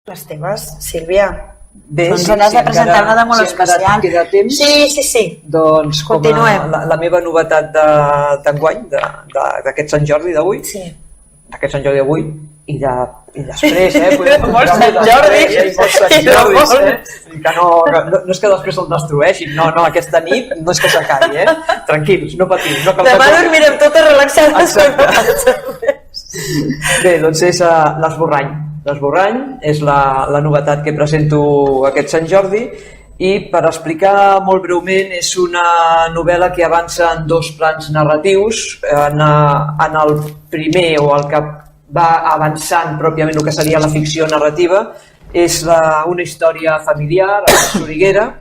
Les teves, Sílvia. Bé, Doncs n'has de presentar una de molt especial. Si queda temps, sí. Doncs com continuem. La meva novetat d'enguany, d'aquest Sant Jordi d'avui, d'aquest Sant Jordi d'avui, i després, Molts Sant Jordi. Que no és que després se'l destrueixin, no, aquesta nit no és que s'acabi, tranquils, no patiu. Demà dormirem totes relaxades. Bé, doncs és l'Esborrany. L'Esborrany és la novetat que presento aquest Sant Jordi i per explicar molt breument és una novel·la que avança en dos plans narratius. En el primer, o el que va avançant pròpiament el que seria la ficció narrativa, és una història familiar a Soriguera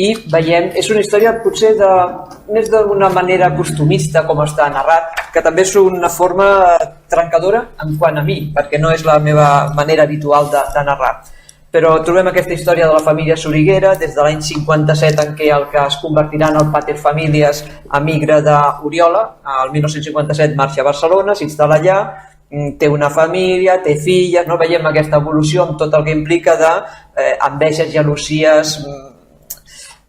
i veiem, és una història potser més d'una manera costumista com està narrat, que també és una forma trencadora en quant a mi, perquè no és la meva manera habitual de narrar. Però trobem aquesta història de la família Soriguera des de l'any 57 en què el que es convertirà en el pater familias emigra d'Oriola, el 1957 marxa a Barcelona, s'instal·la allà, té una família, té filles, no veiem aquesta evolució amb tot el que implica d'enveges, gelosies,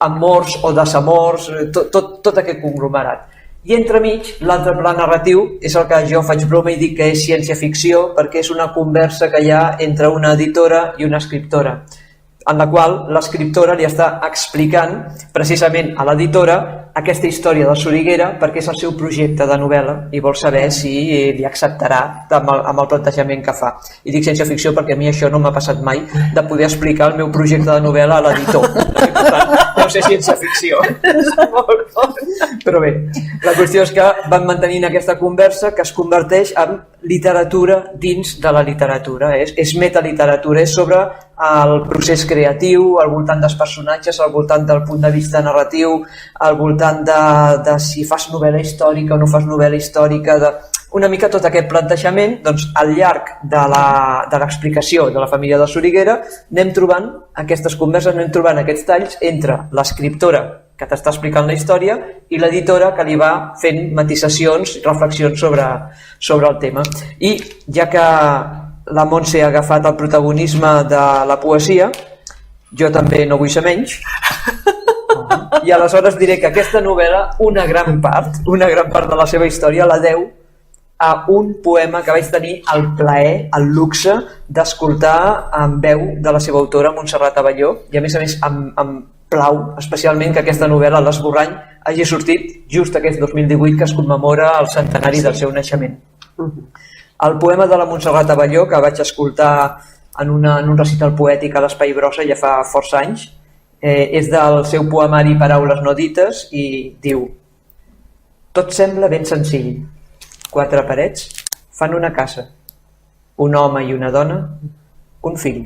amors o desamors, tot aquest conglomerat. I entremig, l'altre pla narratiu és el que jo faig broma i dic que és ciència-ficció perquè és una conversa que hi ha entre una editora i una escriptora, en la qual l'escriptora li està explicant precisament a l'editora aquesta història de Soriguera perquè és el seu projecte de novel·la i vol saber si li acceptarà amb el plantejament que fa. I dic ciència-ficció perquè a mi això no m'ha passat mai de poder explicar el meu projecte de novel·la a l'editor. Per tant, deu ser ciència-ficció. Però bé, la qüestió és que van mantenint aquesta conversa que es converteix en literatura dins de la literatura. És metaliteratura, és sobre el procés creatiu, al voltant dels personatges, al voltant del punt de vista narratiu, al voltant de si fas novel·la històrica o no fas novel·la històrica, una mica tot aquest plantejament. Doncs al llarg de l'explicació de la família de Soriguera anem trobant aquestes converses, anem trobant aquests talls entre l'escriptora que t'està explicant la història i l'editora que li va fent matisacions, reflexions sobre el tema. I ja que la Montse ha agafat el protagonisme de la poesia, jo també no vull ser menys, i aleshores diré que aquesta novel·la, una gran part de la seva història la deu a un poema que vaig tenir el plaer, el luxe d'escoltar en veu de la seva autora, Montserrat Abelló, i a més em plau especialment que aquesta novel·la, l'Esborrany, hagi sortit just aquest 2018 que es commemora el centenari del seu naixement. El poema de la Montserrat Abelló, que vaig escoltar en un recital poètic a l'Espai Brossa ja fa força anys, és del seu poemari Paraules no dites i diu: tot sembla ben senzill. 4 parets fan una casa, un home i una dona, un fill,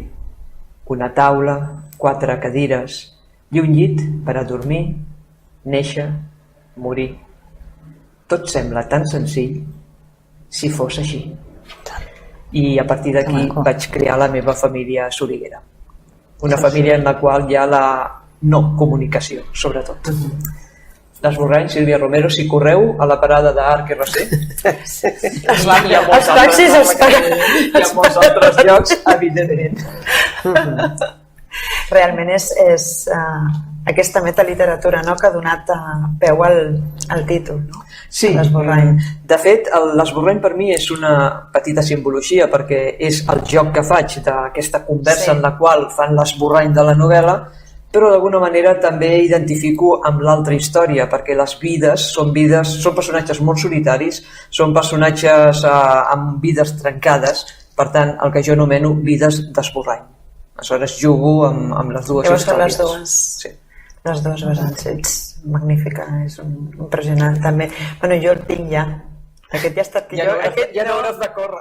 una taula, 4 cadires i un llit per a dormir, néixer, morir. Tot sembla tan senzill si fos així. I a partir d'aquí vaig crear la meva família Soriguera. Una família en la qual hi ha la no comunicació, sobretot. L'Esborrany, Sílvia Romero, si correu a la parada d'Arc RC. Els taxis esperen. Hi ha molts altres llocs, evidentment. Realment és aquesta metaliteratura que ha donat peu al títol, no? Sí, de fet l'Esborrany per mi és una petita simbologia perquè és el joc que faig d'aquesta conversa en la qual fan l'esborrany de la novel·la, però d'alguna manera també identifico amb l'altra història perquè les vides són personatges molt solitaris, són personatges amb vides trencades, per tant el que jo anomeno vides d'esborrany. Aleshores jugo amb les dues històries. Les dues vessants, ets magnífica, és impressionant també. Bueno, jo el tinc ja. Aquest ja ha estat... Ja no hauràs de córrer.